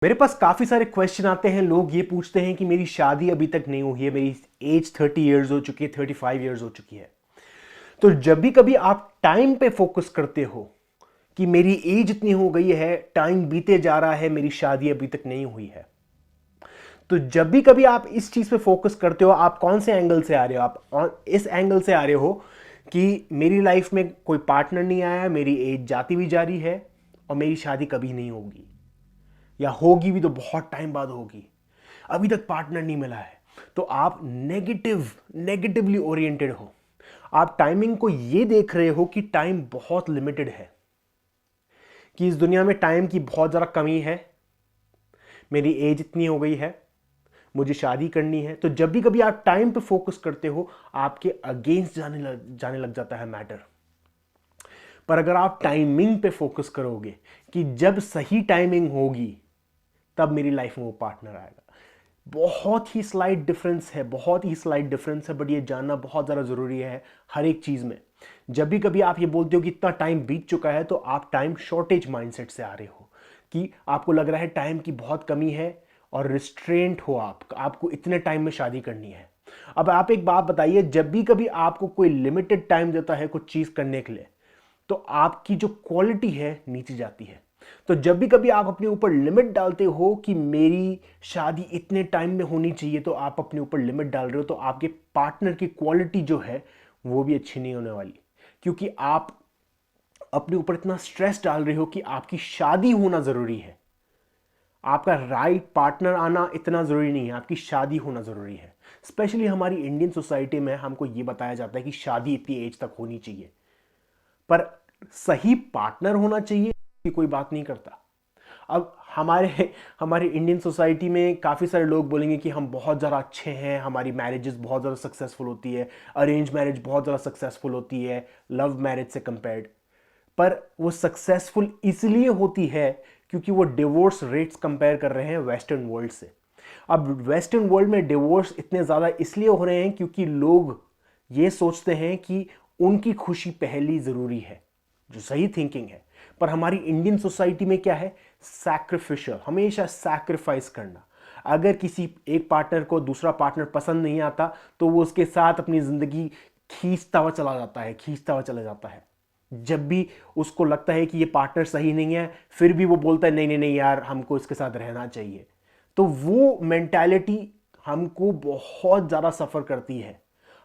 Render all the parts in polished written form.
मेरे पास काफ़ी सारे क्वेश्चन आते हैं। लोग ये पूछते हैं कि मेरी शादी अभी तक नहीं हुई है, मेरी एज 30 ईयर्स हो चुकी है, 35 ईयर्स हो चुकी है। तो जब भी कभी आप टाइम पे फोकस करते हो कि मेरी एज इतनी हो गई है, टाइम बीते जा रहा है, मेरी शादी अभी तक नहीं हुई है, तो जब भी कभी आप इस चीज़ पे फोकस करते हो, आप कौन से एंगल से आ रहे हो? आप इस एंगल से आ रहे हो कि मेरी लाइफ में कोई पार्टनर नहीं आया, मेरी एज जाती भी जा रही है और मेरी शादी कभी नहीं होगी, या होगी भी तो बहुत टाइम बाद होगी, अभी तक पार्टनर नहीं मिला है। तो आप नेगेटिवली ओरिएंटेड हो। आप टाइमिंग को ये देख रहे हो कि टाइम बहुत लिमिटेड है, कि इस दुनिया में टाइम की बहुत ज़्यादा कमी है, मेरी एज इतनी हो गई है, मुझे शादी करनी है। तो जब भी कभी आप टाइम पे फोकस करते हो, आपके अगेंस्ट जाने लग जाता है मैटर। पर अगर आप टाइमिंग पे फोकस करोगे कि जब सही टाइमिंग होगी तब मेरी लाइफ में वो पार्टनर आएगा। बहुत ही स्लाइट डिफरेंस है, बहुत ही स्लाइट डिफरेंस है, बट ये जानना बहुत ज़्यादा ज़रूरी है हर एक चीज़ में। जब भी कभी आप ये बोलते हो कि इतना टाइम बीत चुका है, तो आप टाइम शॉर्टेज माइंडसेट से आ रहे हो, कि आपको लग रहा है टाइम की बहुत कमी है और रिस्ट्रेंट हो आपको इतने टाइम में शादी करनी है। अब आप एक बात बताइए, जब भी कभी आपको कोई लिमिटेड टाइम देता है कुछ चीज़ करने के लिए, तो आपकी जो क्वालिटी है नीचे जाती है। तो जब भी कभी आप अपने ऊपर लिमिट डालते हो कि मेरी शादी इतने टाइम में होनी चाहिए, तो आप अपने ऊपर लिमिट डाल रहे हो, तो आपके पार्टनर की क्वालिटी जो है वो भी अच्छी नहीं होने वाली, क्योंकि आप अपने ऊपर इतना स्ट्रेस डाल रहे हो कि आपकी शादी होना जरूरी है। आपका राइट पार्टनर आना इतना जरूरी नहीं है, आपकी शादी होना जरूरी है। स्पेशली हमारी इंडियन सोसाइटी में हमको ये बताया जाता है कि शादी इतनी एज तक होनी चाहिए, पर सही पार्टनर होना चाहिए कि कोई बात नहीं करता। अब हमारे हमारे इंडियन सोसाइटी में काफ़ी सारे लोग बोलेंगे कि हम बहुत ज़्यादा अच्छे हैं, हमारी मैरिजेस बहुत ज़्यादा सक्सेसफुल होती है, अरेंज मैरिज बहुत ज़्यादा सक्सेसफुल होती है लव मैरिज से कंपेयर्ड। पर वो सक्सेसफुल इसलिए होती है क्योंकि वो डिवोर्स रेट्स कंपेयर कर रहे हैं वेस्टर्न वर्ल्ड से। अब वेस्टर्न वर्ल्ड में डिवोर्स इतने ज़्यादा इसलिए हो रहे हैं क्योंकि लोग ये सोचते हैं कि उनकी खुशी पहली ज़रूरी है, जो सही थिंकिंग है। पर हमारी इंडियन सोसाइटी में क्या है? सैक्रिफिशियल, हमेशा सैक्रिफाइस करना। अगर किसी एक पार्टनर को दूसरा पार्टनर पसंद नहीं आता, तो वो उसके साथ अपनी ज़िंदगी खींचता हुआ चला जाता है, खींचता हुआ चला जाता है। जब भी उसको लगता है कि ये पार्टनर सही नहीं है, फिर भी वो बोलता है नहीं नहीं नहीं यार, हमको इसके साथ रहना चाहिए। तो वो मेंटालिटी हमको बहुत ज़्यादा सफ़र करती है,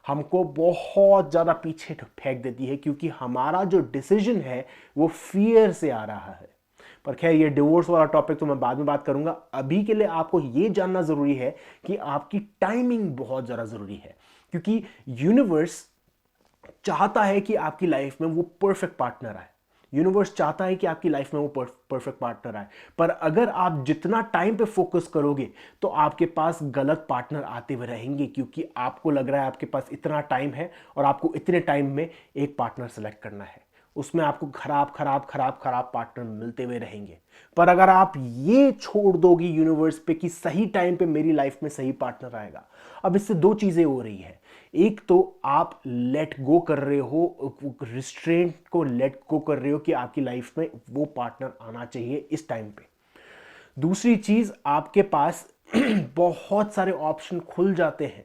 हमको बहुत ज़्यादा पीछे फेंक देती है, क्योंकि हमारा जो डिसीजन है वो फियर से आ रहा है। पर खैर, ये डिवोर्स वाला टॉपिक तो मैं बाद में बात करूंगा। अभी के लिए आपको ये जानना ज़रूरी है कि आपकी टाइमिंग बहुत ज़्यादा ज़रूरी है, क्योंकि यूनिवर्स चाहता है कि आपकी लाइफ में वो परफेक्ट पार्टनर आए। यूनिवर्स चाहता है कि आपकी लाइफ में वो परफेक्ट पार्टनर आए। पर अगर आप जितना टाइम पे फोकस करोगे, तो आपके पास गलत पार्टनर आते हुए रहेंगे, क्योंकि आपको लग रहा है आपके पास इतना टाइम है और आपको इतने टाइम में एक पार्टनर सेलेक्ट करना है। उसमें आपको खराब खराब खराब खराब पार्टनर मिलते हुए रहेंगे। पर अगर आप ये छोड़ दोगे यूनिवर्स पे कि सही टाइम पे मेरी लाइफ में सही पार्टनर आएगा, अब इससे दो चीजें हो रही है। एक तो आप लेट गो कर रहे हो, रिस्ट्रेंट को लेट गो कर रहे हो कि आपकी लाइफ में वो पार्टनर आना चाहिए इस टाइम पे। दूसरी चीज, आपके पास बहुत सारे ऑप्शन खुल जाते हैं,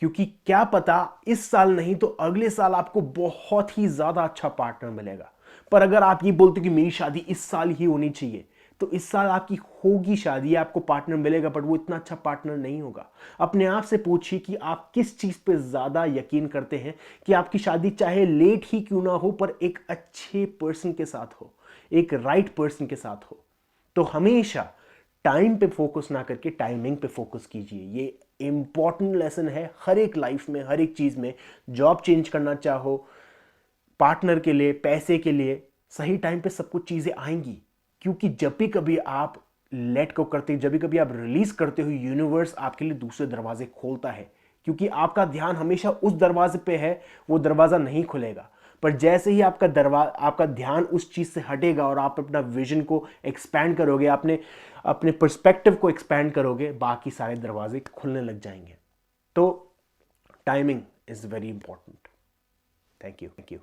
क्योंकि क्या पता इस साल नहीं तो अगले साल आपको बहुत ही ज्यादा अच्छा पार्टनर मिलेगा। पर अगर आप ये बोलते हो कि मेरी शादी इस साल ही होनी चाहिए, तो इस साल आपकी होगी शादी, आपको पार्टनर मिलेगा, बट वो इतना अच्छा पार्टनर नहीं होगा। अपने आप से पूछिए कि आप किस चीज पे ज्यादा यकीन करते हैं, कि आपकी शादी चाहे लेट ही क्यों ना हो, पर एक अच्छे पर्सन के साथ हो, एक राइट पर्सन के साथ हो। तो हमेशा टाइम पे फोकस ना करके टाइमिंग पे फोकस कीजिए। ये इंपॉर्टेंट लेसन है हर एक लाइफ में, हर एक चीज में। जॉब चेंज करना चाहो, पार्टनर के लिए, पैसे के लिए, सही टाइम पे सब कुछ चीजें आएंगी। क्योंकि जब भी कभी आप लेट को करते, जब भी कभी आप रिलीज करते हो, यूनिवर्स आपके लिए दूसरे दरवाजे खोलता है, क्योंकि आपका ध्यान हमेशा उस दरवाजे पे है, वो दरवाजा नहीं खुलेगा। पर जैसे ही आपका ध्यान उस चीज से हटेगा और आप अपना विजन को एक्सपैंड करोगे, अपने अपने पर्सपेक्टिव को एक्सपैंड करोगे, बाकी सारे दरवाजे खुलने लग जाएंगे। तो timing is very important. Thank you.